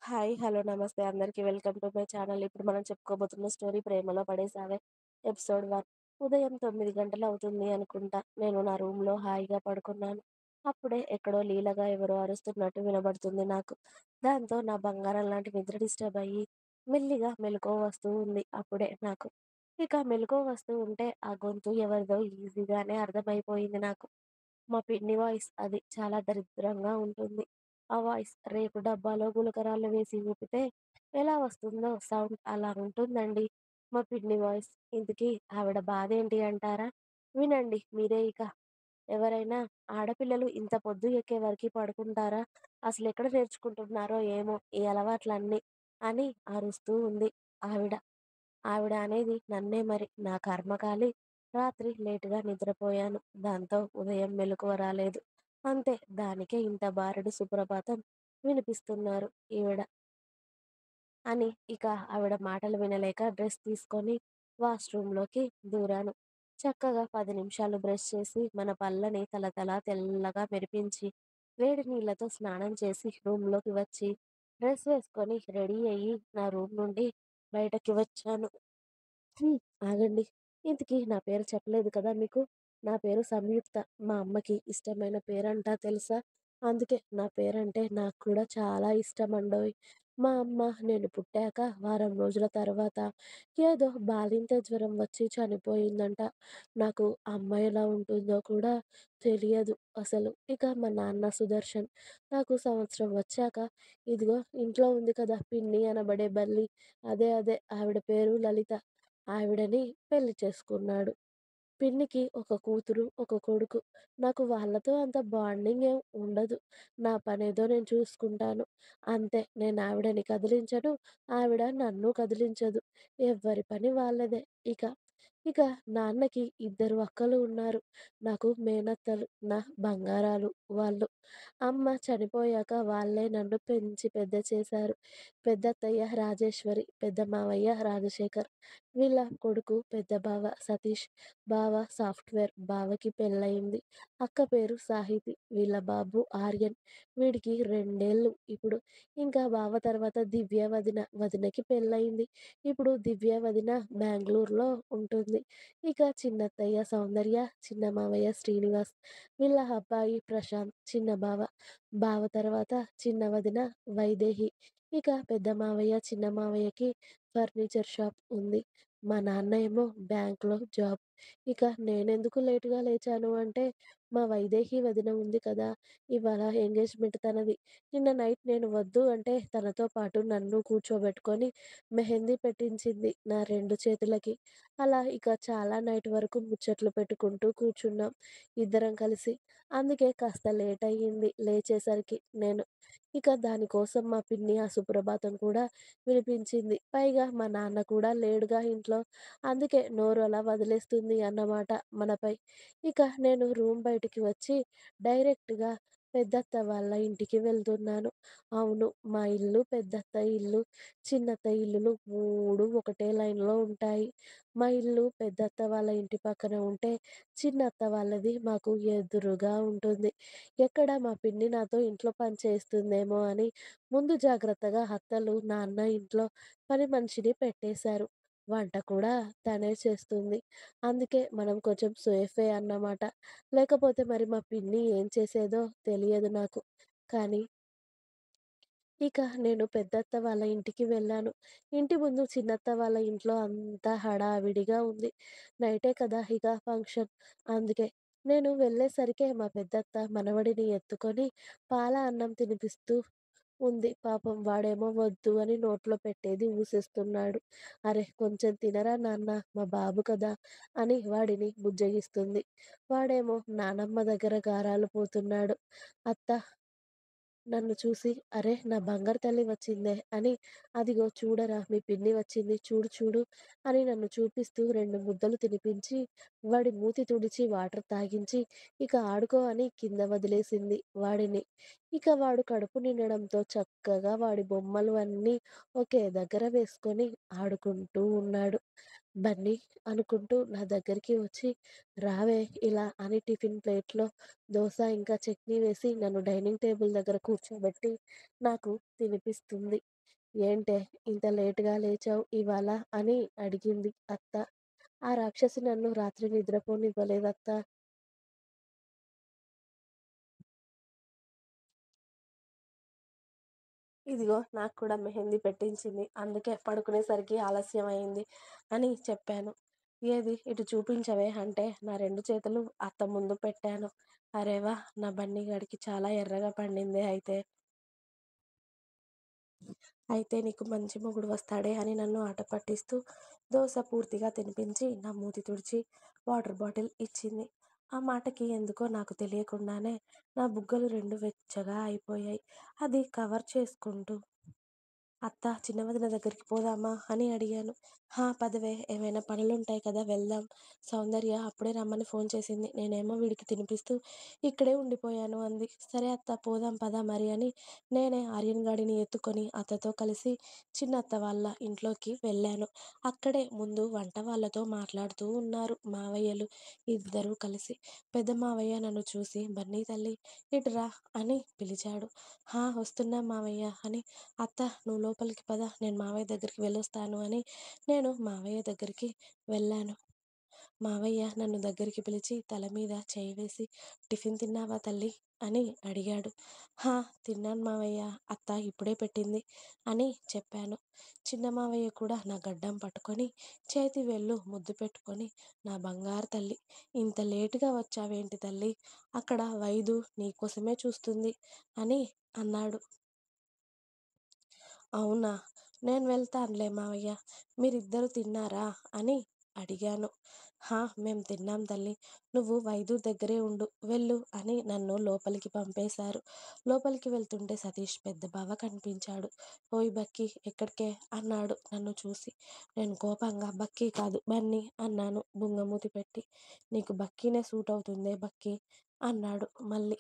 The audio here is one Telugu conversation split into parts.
హాయ్. హలో. నమస్తే అందరికి. Welcome to my channel. ఇప్పుడు మనం చెప్పుకోబోతున్న స్టోరీ 'ప్రేమలో పడేసావే' ఎపిసోడ్ 1. ఉదయం 9 గంటలవుతుంది అనుకుంటా. నేను నా రూమ్‌లో హాయిగా పడుకున్నాను. అప్పుడే ఎక్కడో లీలగా ఎవరో అరుస్తున్నట్టు వినబడుతుంది నాకు. దాంతో నా బంగారం లాంటి నిద్ర డిస్టర్బ్ అయ్యి, మెల్లిగా మెలకువ వస్తూ ఉంది అప్పుడే నాకు. ఇక మెలకువ వస్తూ ఉంటే ఆ గొంతు ఎవరిదో ఈజీగానే అర్థమైపోయింది నాకు. మా పిన్ని వాయిస్ అది. చాలా దరిద్రంగా ఉంటుంది. ఆ వాయిస్ రేకు డబ్బాలో గులకరాళ్ళు వేసి ఊపితే ఎలా వస్తుందో సౌండ్ అలా ఉంటుందండి మా పిన్ని వాయిస్. ఇంతకీ ఆవిడ బాధేంటి అంటారా? వినండి మీరే ఇక. ఎవరైనా ఆడపిల్లలు ఇంత పొద్దు ఎక్కే వరకి పడుకుంటారా? అసలెక్కడ నేర్చుకుంటున్నారో ఏమో ఈ అలవాట్లన్నీ అని అరుస్తూ ఉంది ఆవిడ. ఆవిడ అనేది నన్నే మరి. నా కర్మకాలి రాత్రి లేటుగా నిద్రపోయాను. దాంతో ఉదయం మెలకువ రాలేదు. అంతే. దానికే ఇంత బారెడు సుప్రభాతం వినిపిస్తున్నారు ఈవిడ అని ఇక ఆవిడ మాటలు వినలేక డ్రెస్ తీసుకొని వాష్‌రూమ్‌లోకి దూరాను. చక్కగా 10 నిమిషాలు బ్రష్ చేసి మన పళ్ళని తళతళ తెల్లగా మెరిపించి, వేడి నీళ్ళతో స్నానం చేసి రూమ్‌లోకి వచ్చి, డ్రెస్ వేసుకొని రెడీ అయ్యి నా రూమ్ నుండి బయటకి వచ్చాను. హ్మ్. ఆగండి. ఇంతకీ నా పేరు చెప్పలేదు కదా మీకు. నా పేరు సంయుక్త. మా అమ్మకి ఇష్టమైన పేరంట తెలుసా? అందుకే నా పేరంటే నాకు కూడా చాలా ఇష్టమండోయ్. మా అమ్మ నేను పుట్టాక వారం రోజుల తర్వాత ఏదో బాలింత జ్వరం వచ్చి చనిపోయిందంట. నాకు అమ్మ ఎలా ఉంటుందో కూడా తెలియదు అసలు. ఇక మా నాన్న సుదర్శన్. నాకు సంవత్సరం వచ్చాక ఇదిగో ఇంట్లో ఉంది కదా పిన్ని అనబడే బల్లి. అదే ఆవిడ పేరు లలిత. ఆవిడని పెళ్లి చేసుకున్నాడు. పిన్నికి ఒక కూతురు, ఒక కొడుకు. నాకు వాళ్ళతో అంత బాండింగ్ ఏం ఉండదు. నా పనేదో నేను చూసుకుంటాను. అంతే. నేను ఆవిడని కదిలించను. ఆవిడ నన్ను కదిలించదు. ఎవ్వరి పని వాళ్ళదే ఇక. ఇక నాన్నకి ఇద్దరు అక్కలు ఉన్నారు. నాకు మేనత్తలు. నా బంగారాలు వాళ్ళు. అమ్మ చనిపోయాక వాళ్ళే నన్ను పెంచి పెద్ద చేశారు. పెద్దత్తయ్య రాజేశ్వరి, పెద్ద మావయ్య రాజశేఖర్. వీళ్ళ కొడుకు పెద్ద బావ సతీష్. బావ సాఫ్ట్‌వేర్. బావకి పెళ్లయింది. అక్క పేరు సాహితి. వీళ్ళ బాబు ఆర్యన్. వీడికి 2 ఇప్పుడు. ఇంకా బావ తర్వాత దివ్య వదిన. వదినకి పెళ్లయింది. ఇప్పుడు దివ్య వదిన బెంగుళూరులో ఉంటుంది. ఇక చిన్నత్తయ్య సౌందర్య, చిన్న మావయ్య శ్రీనివాస్. వీళ్ళ అబ్బాయి ప్రశాంత్. చిన్న బావ. బావ తర్వాత చిన్న వదిన వైదేహి. ఇక పెద్ద మావయ్య, చిన్న మావయ్యకి ఫర్నిచర్ షాప్ ఉంది. మా నాన్న ఏమో బ్యాంక్‌లో జాబ్. ఇక నేనెందుకు లేట్‌గా లేచాను అంటే, మా వైదేహి వదిన ఉంది కదా! ఇవాళ ఎంగేజ్‌మెంట్ తనది. నిన్న నైట్ నేను వద్దు అంటే తనతో పాటు నన్ను కూర్చోబెట్టుకొని మెహందీ పెట్టించింది నా 2 చేతులకి. అలా ఇక చాలా నైట్ వరకు ముచ్చట్లు పెట్టుకుంటూ కూర్చున్నాం ఇద్దరం కలిసి. అందుకే కాస్త లేట్ అయ్యింది లేచేసరికి నేను. ఇక దానికోసం మా పిన్ని ఆ సుప్రభాతం కూడా వినిపించింది. పైగా మా నాన్న కూడా లేడుగా ఇంట్లో. అందుకే నోరు అలా వదిలేస్తుంది అన్నమాట మనపై. ఇక నేను రూమ్ బయటికి వచ్చి డైరెక్ట్‌గా పెద్దత్త వాళ్ళ ఇంటికి వెళ్తున్నాను. అవును. మా ఇల్లు, పెద్దత్త ఇల్లు, చిన్నత్త ఇల్లులు 3 ఒకటే లైన్‌లో ఉంటాయి. మా ఇల్లు పెద్దత్త వాళ్ళ ఇంటి పక్కన ఉంటే, చిన్నత్త వాళ్ళది మాకు ఎదురుగా ఉంటుంది. ఎక్కడ మా పిన్ని నాతో ఇంట్లో పని చేస్తుందేమో అని ముందు జాగ్రత్తగా అత్తలు, నాన్న ఇంట్లో పని మనిషిని పెట్టేశారు. వంట కూడా తనే చేస్తుంది. అందుకే మనం కొంచెం సేఫే అన్నమాట. లేకపోతే మరి మా పిన్ని ఏం చేసేదో తెలియదు నాకు. కానీ ఇక నేను పెద్దత్త వాళ్ళ ఇంటికి వెళ్ళాను. ఇంటి ముందు చిన్నత్త వాళ్ళ ఇంట్లో అంతా హడావిడిగా ఉంది. నైటే కదా ఇక ఫంక్షన్. అందుకే. నేను వెళ్ళేసరికే మా పెద్దత్త మనవడిని ఎత్తుకొని పాల అన్నం తినిపిస్తూ ఉంది. పాపం వాడేమో వద్దు అని నోట్లో పెట్టేది ఊసేస్తున్నాడు. అరె! కొంచెం తినరా నాన్న మా బాబు కదా! అని వాడిని బుజ్జగిస్తుంది. వాడేమో నానమ్మ దగ్గర గారాలు పోతున్నాడు. అత్త నన్ను చూసి "అరె! నా బంగారు తల్లి వచ్చిందే" అని "అదిగో చూడరా మీ పిన్ని వచ్చింది చూడు చూడు" అని నన్ను చూపిస్తూ 2 ముద్దలు తినిపించి, వాడి మూతి తుడిచి వాటర్ తాగించి, ఇక ఆడుకో అని కింద వదిలేసింది వాడిని. ఇక వాడు కడుపు నిండడంతో చక్కగా వాడి బొమ్మలు అన్నీ ఒకే దగ్గర వేసుకొని ఆడుకుంటూ ఉన్నాడు. బన్నీ అనుకుంటూ నా దగ్గరికి వచ్చి "రావే ఇలా" అని టిఫిన్ ప్లేట్‌లో దోస ఇంకా చట్నీ వేసి నన్ను డైనింగ్ టేబుల్ దగ్గర కూర్చోబెట్టి నాకు తినిపిస్తుంది. ఏంటే ఇంత లేట్‌గా లేచావు ఇవాళ అని అడిగింది అత్త. ఆ రాక్షసి నన్ను రాత్రి నిద్రపోనివ్వలేదత్తా. ఇదిగో నాకు కూడా మెహందీ పెట్టించింది. అందుకే పడుకునేసరికి ఆలస్యం అయింది అని చెప్పాను. ఏది ఇటు చూపించవే అంటే నా 2 చేతులు అత్త ముందు పెట్టాను. అరె వాహ్! నా బన్నీ గాడికి చాలా ఎర్రగా పండిందే అయితే. అయితే నీకు మంచి మొగుడు వస్తాడే అని నన్ను ఆట పట్టిస్తూ దోస పూర్తిగా తినిపించి నా మూతి తుడిచి వాటర్ బాటిల్ ఇచ్చింది. ఆ మాటకి ఎందుకో నాకు తెలియకుండానే నా బుగ్గలు 2 వెచ్చగా అయిపోయాయి. అది కవర్ చేసుకుంటూ అత్త, చిన్న వదిన దగ్గరికి పోదామా అని అడిగాను. హా! పదవే ఏమైనా పనులుంటాయి కదా వెళ్దాం. సౌందర్య అప్పుడే రమ్మని ఫోన్ చేసింది. నేనేమో వీడికి తినిపిస్తూ ఇక్కడే ఉండిపోయాను అంది. సరే అత్త పోదాం పద మరి అని నేనే ఆర్యన్ గాడిని ఎత్తుకొని అత్తతో కలిసి చిన్నత్త వాళ్ళ ఇంట్లోకి వెళ్ళాను. అక్కడే ముందు వంట వాళ్ళతో మాట్లాడుతూ ఉన్నారు మావయ్యలు ఇద్దరూ కలిసి. పెద్ద మావయ్య నన్ను చూసి బన్నీ తల్లి ఇటురా అని పిలిచాడు. హా! వస్తున్నా మావయ్య అని అత్త నువ్వు లోపలికి పద నేను మావయ్య దగ్గరికి వెళ్ళొస్తాను అని నేను మావయ్య దగ్గరికి వెళ్ళాను. మావయ్య నన్ను దగ్గరికి పిలిచి తల మీద చేయి వేసి టిఫిన్ తిన్నావా తల్లి అని అడిగాడు. హా! తిన్నాను మావయ్య అత్త ఇప్పుడే పెట్టింది అని చెప్పాను. చిన్న మావయ్య కూడా నా గడ్డం పట్టుకొని చేతి వేళ్ళు ముద్దు పెట్టుకొని నా బంగారు తల్లి ఇంత లేటుగా వచ్చావేంటి తల్లి అక్కడ వైదు నీకోసమే చూస్తుంది అని అన్నాడు. అవునా! నేను వెళ్తానులే మావయ్య. మీరిద్దరూ తిన్నారా? అని అడిగాను. హా! మేం తిన్నాం తల్లి. నువ్వు వైదు దగ్గరే ఉండు. వెళ్ళు అని నన్ను లోపలికి పంపేశారు. లోపలికి వెళ్తుంటే సతీష్ పెద్ద బావ కనిపించాడు. ఓయ్ బక్కీ ఎక్కడికే? అన్నాడు నన్ను చూసి. నేను కోపంగా బక్కీ కాదు బన్నీ అన్నాను బుంగమూతి పెట్టి. నీకు బక్కీనే సూట్ అవుతుందే బక్కీ అన్నాడు మళ్ళీ.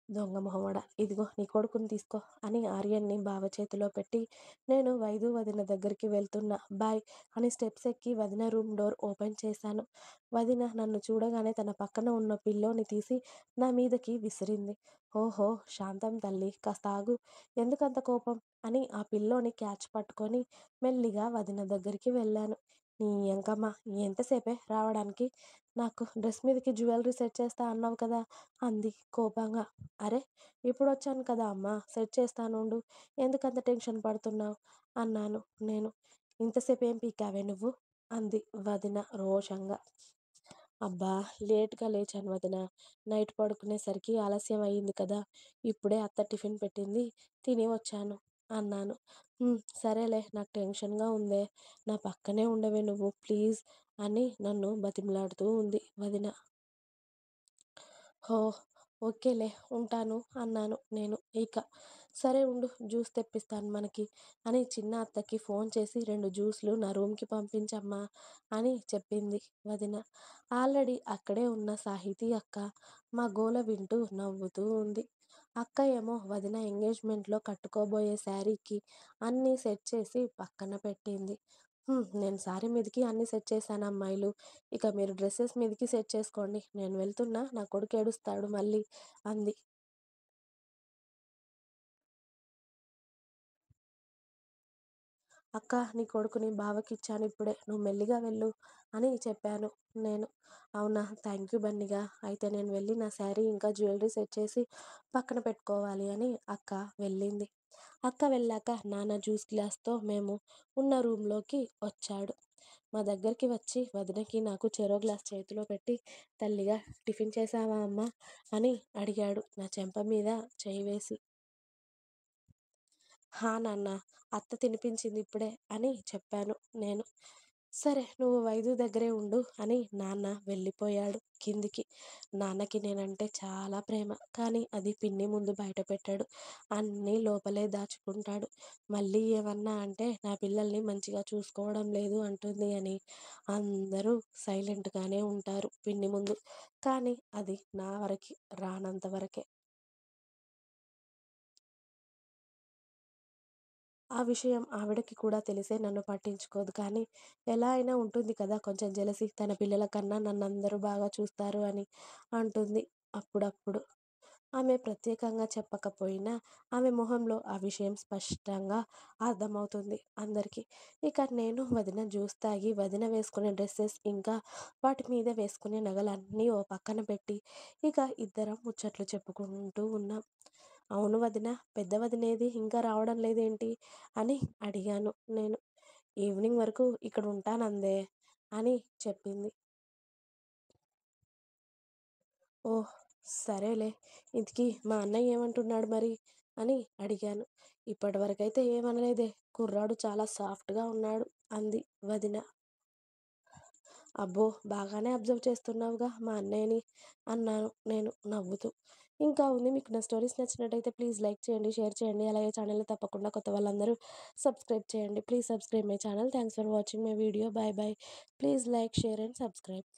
దొంగ మొహమోడా! ఇదిగో నీ కొడుకుని తీసుకో అని ఆర్యన్ని బావ చేతిలో పెట్టి నేను వైదు వదిన దగ్గరికి వెళ్తున్నా బాయ్ అని స్టెప్స్ ఎక్కి వదిన రూమ్ డోర్ ఓపెన్ చేశాను. వదిన నన్ను చూడగానే తన పక్కన ఉన్న పిల్లోని తీసి నా మీదకి విసిరింది. ఓహో శాంతం తల్లి కాస్త ఆగు ఎందుకంత కోపం అని ఆ పిల్లోని క్యాచ్ పట్టుకొని మెల్లిగా వదిన దగ్గరికి వెళ్ళాను. నీ ఎంకమ్మ ఎంతసేపే రావడానికి నాకు డ్రెస్ మీదకి జ్యువెలరీ సెట్ చేస్తా అన్నావు కదా అంది కోపంగా. అరె! ఇప్పుడొచ్చాను కదా అమ్మా! సెట్ చేస్తానుండు. ఎందుకంత టెన్షన్ పడుతున్నావు? అన్నాను నేను. ఇంతసేపు ఏం పీకావే నువ్వు? అంది వదిన రోషంగా. అబ్బా! లేట్‌గా లేచాను వదిన. నైట్ పడుకునేసరికి ఆలస్యం అయింది కదా! ఇప్పుడే అత్త టిఫిన్ పెట్టింది. తిని వచ్చాను అన్నాను. సరేలే నాకు టెన్షన్‌గా ఉందే. నా పక్కనే ఉండవే నువ్వు ప్లీజ్ అని నన్ను బతిమిలాడుతూ ఉంది వదిన. ఓహ్! ఓకేలే ఉంటాను అన్నాను నేను ఇక. సరే ఉండు జ్యూస్ తెప్పిస్తాను మనకి అని చిన్న అత్తకి ఫోన్ చేసి 2 జ్యూస్‌లు నా రూమ్‌కి పంపించమ్మా అని చెప్పింది వదిన. ఆల్రెడీ అక్కడే ఉన్న సాహితీ అక్క మా గోల వింటూ నవ్వుతూ ఉంది. అక్క ఏమో వదిన ఎంగేజ్‌మెంట్‌లో కట్టుకోబోయే శారీకి అన్నీ సెట్ చేసి పక్కన పెట్టింది. నేను శారీ మీదకి అన్నీ సెట్ చేశాను అమ్మాయిలు. ఇక మీరు డ్రెసెస్ మీదకి సెట్ చేసుకోండి. నేను వెళ్తున్నా నా కొడుకు ఏడుస్తాడు మళ్ళీ అంది. అక్క నీ కొడుకుని బావకిచ్చాను ఇప్పుడే. నువ్వు మెల్లిగా వెళ్ళు అని చెప్పాను నేను. అవునా! థ్యాంక్ యూ బన్నిగా. అయితే నేను వెళ్ళి నా శారీ ఇంకా జ్యువెలరీ సెట్ చేసి పక్కన పెట్టుకోవాలి అని అక్క వెళ్ళింది. అక్క వెళ్ళాక నాన్న జ్యూస్ గ్లాస్‌తో మేము ఉన్న రూమ్‌లోకి వచ్చాడు. మా దగ్గరికి వచ్చి వదినకి నాకు చెరో గ్లాస్ చేతిలో పెట్టి తల్లిగా టిఫిన్ చేశావా అమ్మా? అని అడిగాడు నా చెంప మీద చెయ్యి వేసి. హా! నాన్న అత్త తినిపించింది ఇప్పుడే అని చెప్పాను నేను. సరే నువ్వు వైదు దగ్గరే ఉండు అని నాన్న వెళ్ళిపోయాడు కిందికి. నాన్నకి నేనంటే చాలా ప్రేమ. కానీ అది పిన్ని ముందు బయట పెట్టాడు. అన్నీ లోపలే దాచుకుంటాడు. మళ్ళీ ఏమన్నా అంటే నా పిల్లల్ని మంచిగా చూసుకోవడం లేదు అంటుంది అని అందరూ సైలెంట్‌గానే ఉంటారు పిన్ని ముందు. కానీ అది నా వరకి రానంత వరకే. ఆ విషయం ఆవిడకి కూడా తెలిసే నన్ను పట్టించుకోదు. కానీ ఎలా అయినా ఉంటుంది కదా! కొంచెం జెలసీ తన పిల్లల కన్నా నన్నందరూ బాగా చూస్తారు అని అంటుంది అప్పుడప్పుడు. ఆమె ప్రత్యేకంగా చెప్పకపోయినా ఆమె మొహంలో ఆ విషయం స్పష్టంగా అర్థమవుతుంది అందరికీ. ఇక నేను వదిన జ్యూస్ తాగి వదిన వేసుకునే డ్రెస్సెస్ ఇంకా వాటి మీద వేసుకునే నగలన్నీ ఓ పక్కన పెట్టి ఇక ఇద్దరం ముచ్చట్లు చెప్పుకుంటూ ఉన్నాం. అవును వదిన, పెద్ద వదినేది ఇంకా రావడం లేదేంటి అని అడిగాను నేను. ఈవినింగ్ వరకు ఇక్కడ ఉంటానందే అని చెప్పింది. ఓహ్! సరేలే. ఇంతకీ మా అన్నయ్య ఏమంటున్నాడు మరి? అని అడిగాను. ఇప్పటివరకైతే ఏమనలేదే. కుర్రాడు చాలా సాఫ్ట్‌గా ఉన్నాడు అంది వదిన. అబ్బో! బాగానే అబ్జర్వ్ చేస్తున్నావుగా మా అన్నయ్యని అన్నాను నేను నవ్వుతూ. ఇంకా ఉంది. మీకు నా స్టోరీస్ నచ్చినట్టయితే ప్లీజ్ లైక్ చేయండి, షేర్ చేయండి. అలాగే ఛానల్‌ని తప్పకుండా కొత్త వాళ్ళందరూ సబ్స్క్రైబ్ చేయండి. Please subscribe my channel. Thanks for watching my video. By by. Please like, share and subscribe.